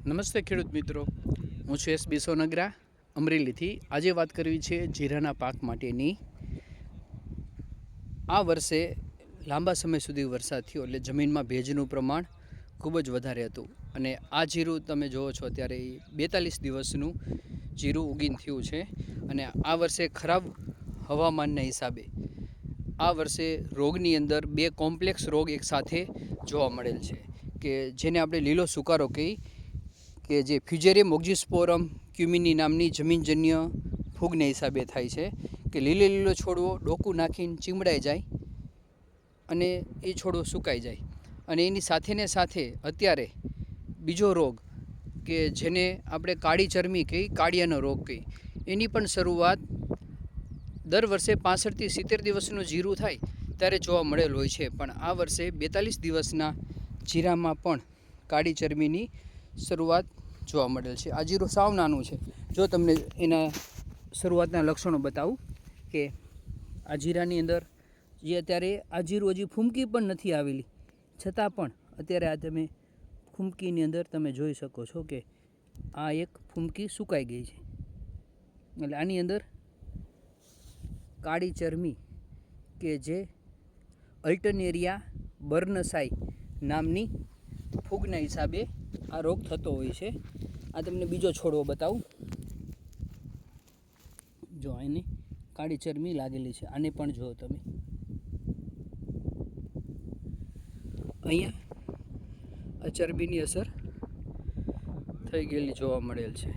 નમસ્તે ખેડૂત મિત્રો, હું છું એસબી સોનગરા અમરેલીથી. આજે વાત કરવી છે જીરાના પાક માટેની. આ વર્ષે લાંબા સમય સુધી વરસાદ થયો એટલે જમીનમાં ભેજનું પ્રમાણ ખૂબ જ વધારે હતું અને આ જીરું તમે જોવો છો અત્યારે 42 દિવસનું જીરું ઉગીને થયું છે. અને આ વર્ષે ખરાબ હવામાનના હિસાબે આ વર્ષે રોગની અંદર બે કોમ્પ્લેક્સ રોગ એકસાથે જોવા મળેલ છે કે જેને આપણે લીલો સુકારો કહી કે જે ફ્યુઝેરિયમ ઓક્ઝિસ્પોરમ ક્યુમિની નામની જમીનજન્ય ફૂગને હિસાબે થાય છે કે લીલો છોડવો ડોકું નાખીને ચીમડાઈ જાય અને એ છોડવો સુકાઈ જાય. અને એની સાથે અત્યારે બીજો રોગ કે જેને આપણે કાળી ચરમી કહી, કાળિયાનો રોગ કહી, એની પણ શરૂઆત દર વર્ષે 65 થી 70 દિવસનું જીરું થાય ત્યારે જોવા મળેલ હોય છે. પણ આ વર્ષે 42 દિવસના જીરામાં પણ કાળી ચરમીની શરૂઆત જોવા મળેલ છે. આ જીરું સાવ નાનું છે. જો તમને એના શરૂઆતના લક્ષણો બતાવું કે આ જીરાની અંદર જે અત્યારે આ જીરું હજી ફૂમકી પણ નથી આવેલી છતાં પણ અત્યારે આ તમે ફૂમકીની અંદર તમે જોઈ શકો છો કે આ એક ફૂમકી સુકાઈ ગઈ છે. એટલે આની અંદર કાળી ચરમી કે જે અલ્ટરનેરિયા બર્નસાઈ નામની ફૂગના હિસાબે આ રોગ થતો હોય છે. આ તમને બીજો છોડવો બતાવું. જો એને કાળી ચરમી લાગેલી છે. આને પણ જુઓ તમે, અહીંયા આ ચરબીની અસર થઈ ગયેલી જોવા મળેલ છે.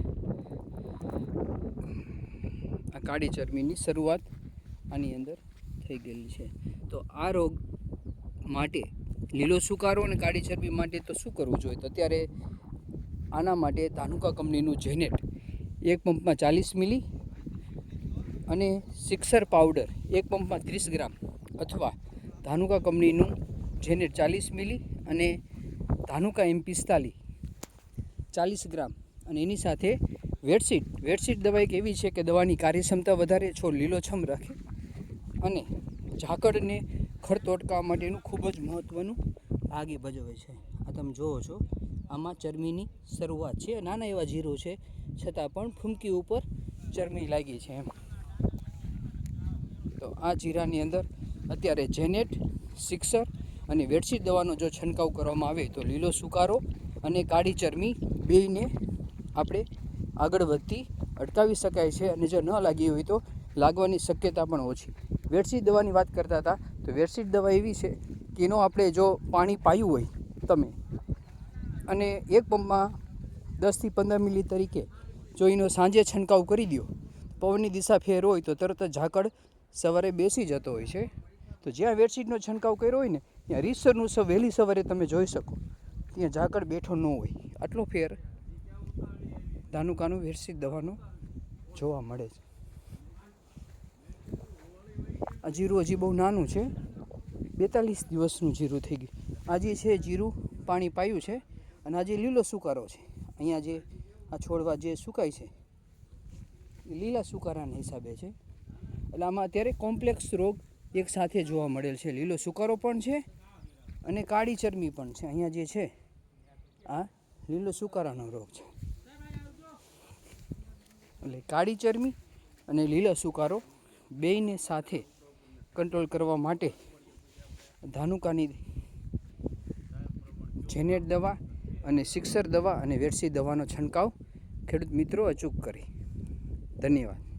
આ કાળી ચરબીની શરૂઆત આની અંદર થઈ ગયેલી છે. તો આ રોગ માટે લીલો સુકારો અને કાળી ચરબી માટે તો શું કરવું જોઈએ? તો અત્યારે આના માટે ધાનુકા કંપનીનું જેનેટ એક પંપમાં 40 મિલી અને સિક્સર પાવડર એક પંપમાં 30 ગ્રામ અથવા ધાનુકા કંપનીનું જેનેટ 40 મિલી અને ધાનુકા M45 40 ગ્રામ અને એની સાથે વેટસીટ દવા એક એવી છે કે દવાની કાર્યક્ષમતા વધારે, છોડ લીલોછમ રાખે અને ઝાકળને ખરતો અટકાવવા માટેનું ખૂબ જ મહત્ત્વનું ભાગ એ ભજવે છે. આ તમે જુઓ છો, આમાં ચરમીની શરૂઆત છે. નાના એવા જીરો છે છતાં પણ ફૂમકી ઉપર ચરમી લાગી છે એમ. તો આ જીરાની અંદર અત્યારે જેનેટ, સિક્સર અને વેટસીટ દવાનો જો છંટકાવ કરવામાં આવે તો લીલો સુકારો અને કાળી ચરમી બેયને આપણે આગળ વધતી અટકાવી શકાય છે. અને જો ન લાગી હોય તો લાગવાની શક્યતા પણ ઓછી. વેટસીટ દવાની વાત કરતા હતા તો વેટસીટ દવા એવી છે કે એનો આપણે જો પાણી પાયું હોય તમે અને એક પંપમાં 10 થી 15 મિલી તરીકે જો એનો સાંજે છંટકાવ કરી દો, પવનની દિશા ફેર હોય તો તરત જ ઝાકળ સવારે બેસી જતો હોય છે. તો જ્યાં વેટસીટનો છંટકાવ કર્યો હોય ને ત્યાં રીતસરનું વહેલી સવારે તમે જોઈ શકો ત્યાં ઝાકળ બેઠો ન હોય. આટલો ફેર ધાનુકાનું વેટસીટ દવાનો જોવા મળે છે. આ જીરું હજી બહુ નાનું છે, 42 દિવસનું જીરું થઈ ગયું. આ જે છે જીરું પાણી પાયું છે અને આ જે લીલો સુકારો છે, અહીંયા જે આ છોડવા જે સુકાય છે એ લીલા સુકારાના હિસાબે છે. એટલે આમાં અત્યારે કોમ્પ્લેક્સ રોગ એક સાથે જોવા મળેલ છે. લીલો સુકારો પણ છે અને કાળી ચરમી પણ છે. અહીંયા જે છે આ લીલો સુકારાનો રોગ છે. એટલે કાળી ચરમી અને લીલો સુકારો બેયને સાથે કંટ્રોલ કરવા માટે ધાનુકાની જેનેટ દવા અને સિક્સર દવા અને વેટસીટ દવાનો છંટકાવ ખેડૂત મિત્રો અચૂક કરે. ધન્યવાદ.